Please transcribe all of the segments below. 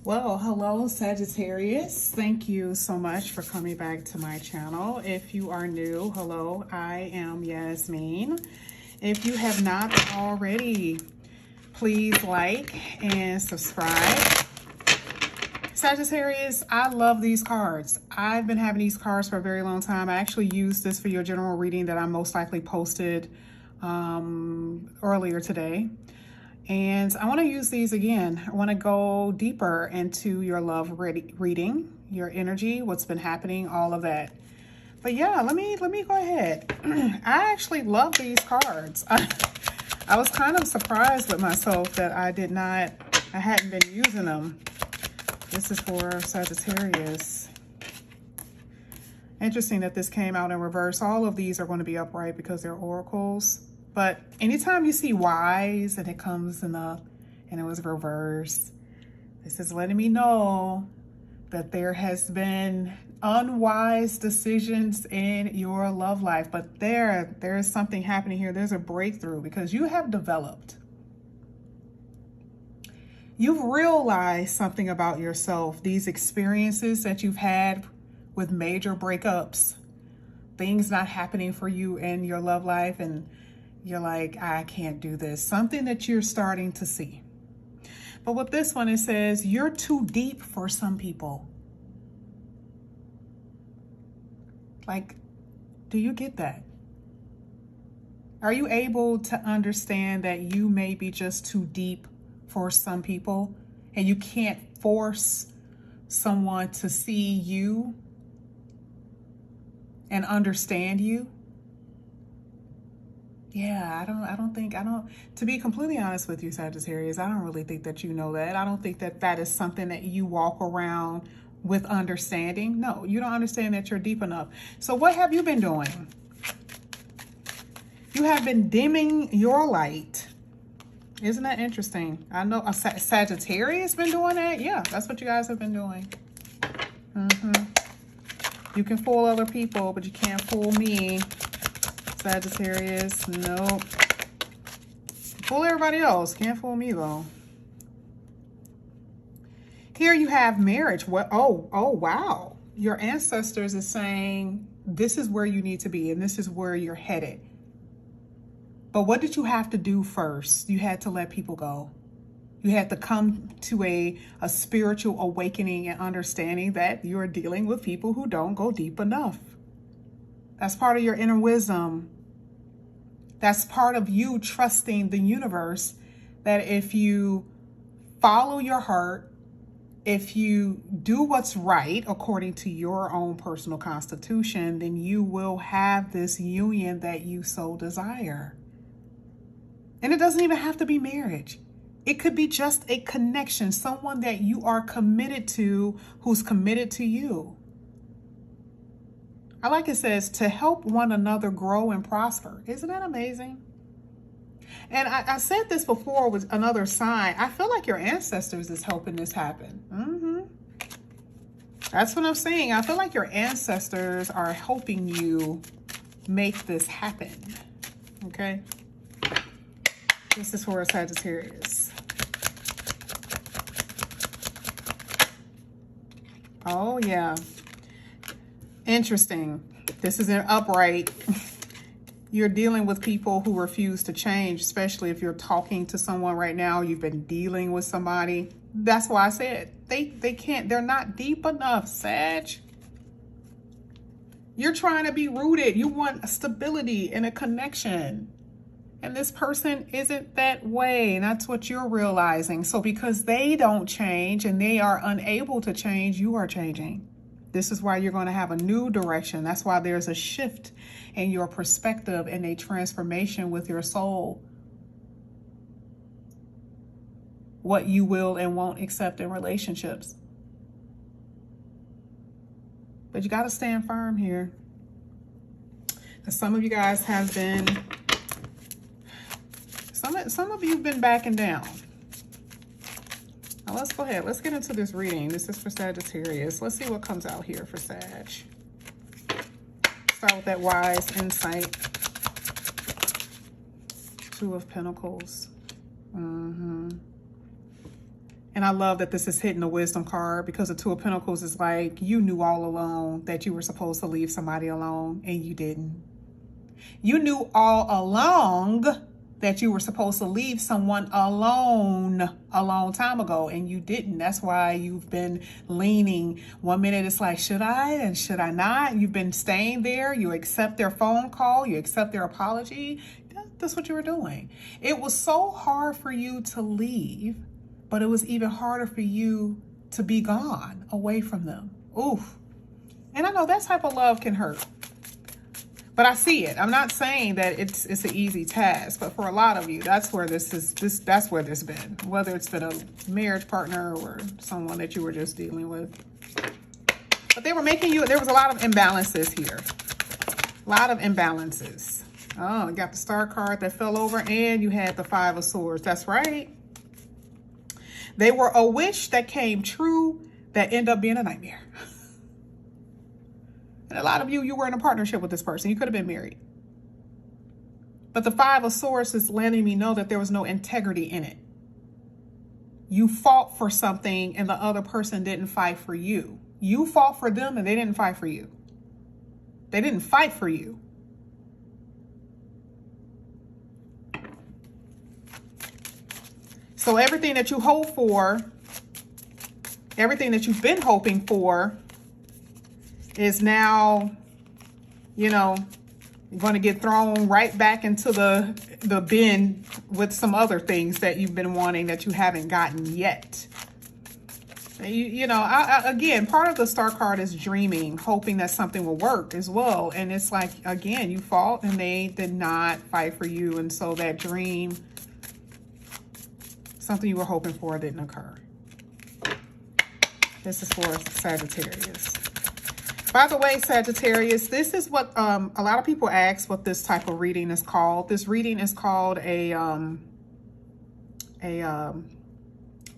Well, hello Sagittarius. Thank you so much for coming back to my channel. If you are new, hello, I am Yasmin. If you have not already, please like and subscribe. Sagittarius, I love these cards. I've been having these cards for a very long time. I actually used this for your general reading that I most likely posted earlier today. And I want to use these again. I want to go deeper into your love reading, your energy, what's been happening, all of that. But yeah, let me go ahead. I actually love these cards. I was kind of surprised with myself that I hadn't been using them. This is for Sagittarius. Interesting that this came out in reverse. All of these are going to be upright because they're oracles. But anytime you see wise and it comes in and it was reversed, this is letting me know that there has been unwise decisions in your love life. But there is something happening here. There's a breakthrough because you have developed. You've realized something about yourself. These experiences that you've had with major breakups, things not happening for you in your love life, and you're like, I can't do this. Something that you're starting to see. But with this one, it says, you're too deep for some people. Like, do you get that? Are you able to understand that you may be just too deep for some people and you can't force someone to see you and understand you? Yeah, to be completely honest with you, Sagittarius, I don't really think that you know that. I don't think that that is something that you walk around with understanding. No, you don't understand that you're deep enough. So what have you been doing? You have been dimming your light. Isn't that interesting? I know a Sagittarius been doing that. Yeah, that's what you guys have been doing. You can fool other people, but you can't fool me. Sagittarius, nope. Fool everybody else, can't fool me though. Here you have marriage. What? Oh, wow. Your ancestors is saying this is where you need to be and this is where you're headed. But what did you have to do first? You had to let people go. You had to come to a spiritual awakening and understanding that you're dealing with people who don't go deep enough. That's part of your inner wisdom. That's part of you trusting the universe that if you follow your heart, if you do what's right according to your own personal constitution, then you will have this union that you so desire. And it doesn't even have to be marriage. It could be just a connection, someone that you are committed to, who's committed to you. I like it says to help one another grow and prosper. Isn't that amazing? And I said this before with another sign. I feel like your ancestors is helping this happen. That's what I'm saying. I feel like your ancestors are helping you make this happen. Okay. This is for a Sagittarius. Oh, yeah. Interesting. This is an upright. You're dealing with people who refuse to change, especially if you're talking to someone right now. You've been dealing with somebody. That's why I said they can't. They're not deep enough, Sag. You're trying to be rooted. You want a stability and a connection. And this person isn't that way. And that's what you're realizing. So because they don't change and they are unable to change, you are changing. This is why you're going to have a new direction. That's why there's a shift in your perspective and a transformation with your soul. What you will and won't accept in relationships. But you got to stand firm here. Because some of you guys have been, some of you have been backing down. Now let's go ahead. Let's get into this reading. This is for Sagittarius. Let's see what comes out here for Sag. Start with that wise insight. Two of Pentacles. And I love that this is hitting the wisdom card, because the Two of Pentacles is like, you knew all along that you were supposed to leave somebody alone and you didn't. You knew all along that you were supposed to leave someone alone a long time ago and you didn't. That's why you've been leaning. One minute it's like, should I and should I not? You've been staying there. You accept their phone call. You accept their apology. That's what you were doing. It was so hard for you to leave, but it was even harder for you to be gone away from them. Oof. And I know that type of love can hurt. But I see it. I'm not saying that it's an easy task, but for a lot of you, that's where that's where this been. Whether it's been a marriage partner or someone that you were just dealing with. But they were making you, there was a lot of imbalances here. A lot of imbalances. Oh, you got the Star card that fell over, and you had the Five of Swords. That's right. They were a wish that came true that ended up being a nightmare. And a lot of you, you were in a partnership with this person. You could have been married. But the Five of Swords is letting me know that there was no integrity in it. You fought for something and the other person didn't fight for you. You fought for them and they didn't fight for you. They didn't fight for you. So everything that you hope for, everything that you've been hoping for, is now, you know, going to get thrown right back into the bin with some other things that you've been wanting that you haven't gotten yet. You know, again, part of the Star card is dreaming, hoping that something will work as well. And it's like, again, you fought and they did not fight for you. And so that dream, something you were hoping for, didn't occur. This is for Sagittarius. By the way, Sagittarius, this is what a lot of people ask what this type of reading is called. This reading is called a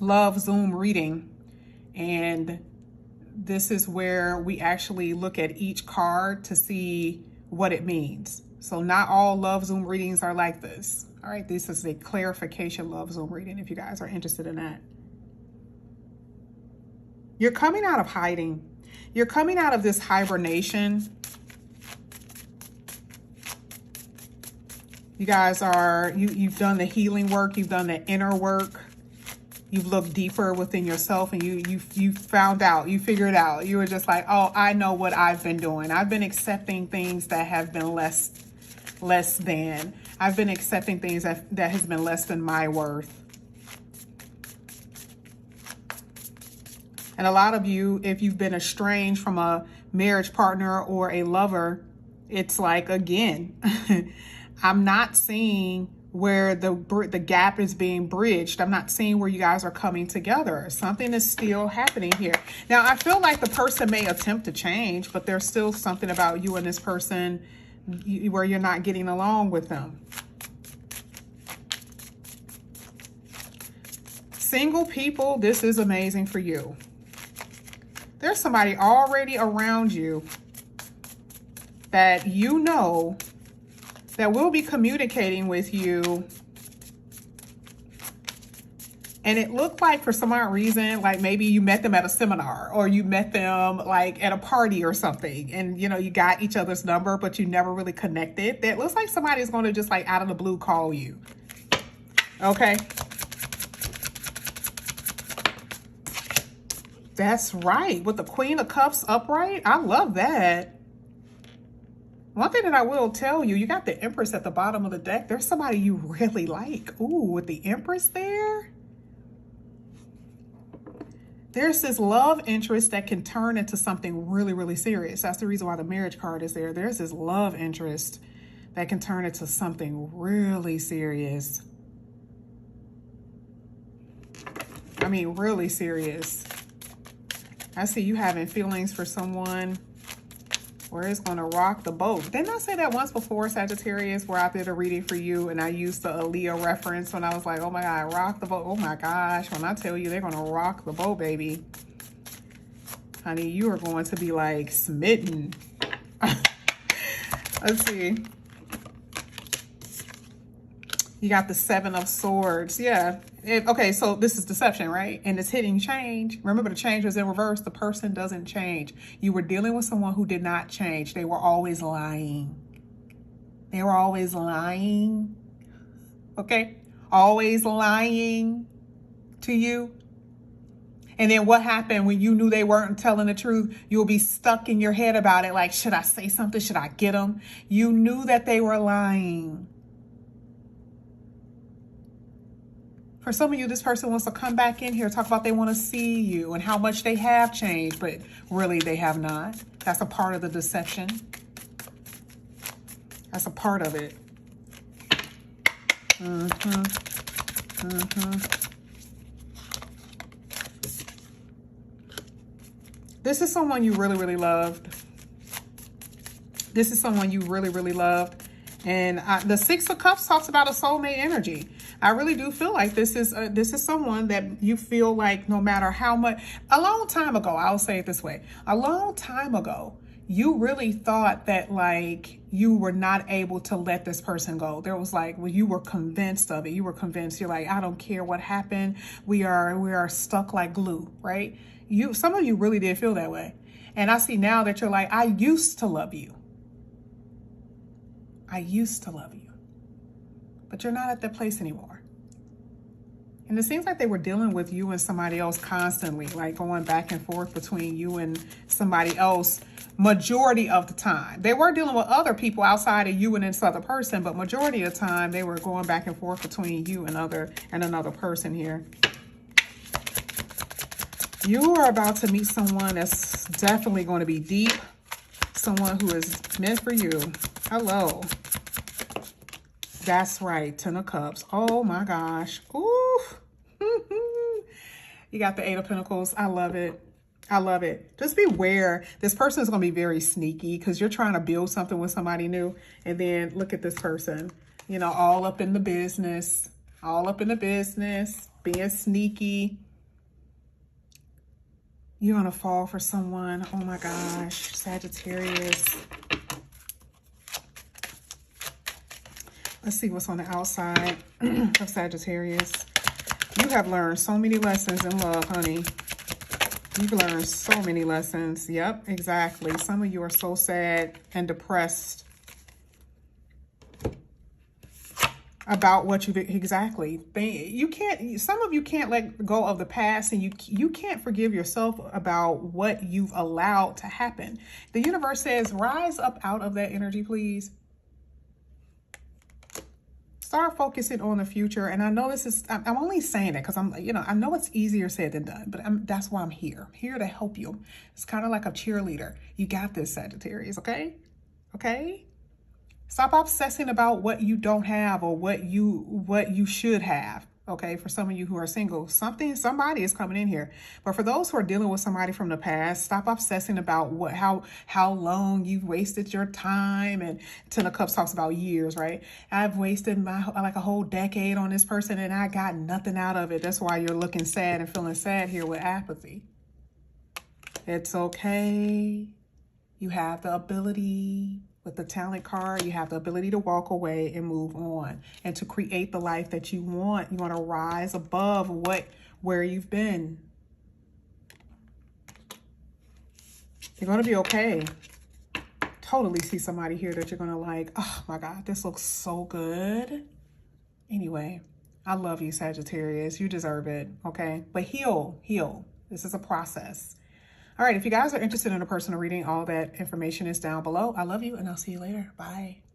love Zoom reading. And this is where we actually look at each card to see what it means. So not all love Zoom readings are like this. All right, this is a clarification love Zoom reading if you guys are interested in that. You're coming out of hiding. You're coming out of this hibernation. You guys are, you've done the healing work. You've done the inner work. You've looked deeper within yourself and you found out, you figured out. You were just like, oh, I know what I've been doing. I've been accepting things that have been less than. I've been accepting things that has been less than my worth. And a lot of you, if you've been estranged from a marriage partner or a lover, it's like, again, I'm not seeing where the gap is being bridged. I'm not seeing where you guys are coming together. Something is still happening here. Now, I feel like the person may attempt to change, but there's still something about you and this person where you're not getting along with them. Single people, this is amazing for you. There's somebody already around you that you know that will be communicating with you. And it looked like for some odd reason, like maybe you met them at a seminar or you met them like at a party or something. And, you know, you got each other's number, but you never really connected. That looks like somebody's going to just like out of the blue call you. Okay. That's right. With the Queen of Cups upright. I love that. One thing that I will tell you, you got the Empress at the bottom of the deck. There's somebody you really like. Ooh, with the Empress there. There's this love interest that can turn into something really, really serious. That's the reason why the marriage card is there. There's this love interest that can turn into something really serious. I mean, really serious. I see you having feelings for someone where it's going to rock the boat. Didn't I say that once before, Sagittarius, where I did a reading for you and I used the Aaliyah reference when I was like, oh my God, rock the boat. Oh my gosh. When I tell you they're going to rock the boat, baby. Honey, you are going to be like smitten. Let's see. You got the Seven of Swords. Yeah. Okay, so this is deception, right? And it's hitting change. Remember, the change was in reverse. The person doesn't change. You were dealing with someone who did not change. They were always lying. They were always lying. Okay? Always lying to you. And then what happened when you knew they weren't telling the truth? You'll be stuck in your head about it. Like, should I say something? Should I get them? You knew that they were lying. For some of you, this person wants to come back in here, talk about they want to see you and how much they have changed, but really they have not. That's a part of the deception. That's a part of it. This is someone you really, really loved. This is someone you really, really loved. And the Six of Cups talks about a soulmate energy. I really do feel like this is someone that you feel like no matter how much, a long time ago, I'll say it this way. A long time ago, you really thought that like you were not able to let this person go. There was like, well, you were convinced of it. You were convinced. You're like, I don't care what happened. We are stuck like glue, right? Some of you really did feel that way. And I see now that you're like, I used to love you. I used to love you. But you're not at that place anymore. And it seems like they were dealing with you and somebody else constantly, like going back and forth between you and somebody else majority of the time. They were dealing with other people outside of you and this other person, but majority of the time they were going back and forth between you and another person here. You are about to meet someone that's definitely going to be deep. Someone who is meant for you. Hello. That's right. 10 of Cups. Oh my gosh. Ooh. You got the 8 of Pentacles. I love it. I love it. Just beware. This person is going to be very sneaky because you're trying to build something with somebody new. And then look at this person, you know, all up in the business, being sneaky. You're going to fall for someone. Oh my gosh. Sagittarius. Let's see what's on the outside of Sagittarius. You have learned so many lessons in love, honey. You've learned so many lessons. Yep, exactly. Some of you are so sad and depressed about what you've exactly. Some of you can't let go of the past, and you can't forgive yourself about what you've allowed to happen. The universe says, rise up out of that energy, please. Start focusing on the future. And I know this is, I'm only saying it because I know it's easier said than done, but that's why I'm here. I'm here to help you. It's kind of like a cheerleader. You got this, Sagittarius, okay? Okay? Stop obsessing about what you don't have or what you should have. Okay, for some of you who are single, somebody is coming in here. But for those who are dealing with somebody from the past, stop obsessing about how long you've wasted your time. And 10 of Cups talks about years, right? I've wasted like a whole decade on this person and I got nothing out of it. That's why you're looking sad and feeling sad here with apathy. It's okay. You have the ability. With the talent card, you have the ability to walk away and move on and to create the life that you want. You want to rise above where you've been. You're going to be okay. Totally see somebody here that you're going to like, oh my God, this looks so good. Anyway, I love you, Sagittarius. You deserve it, okay? But heal. This is a process. All right, if you guys are interested in a personal reading, all that information is down below. I love you, and I'll see you later. Bye.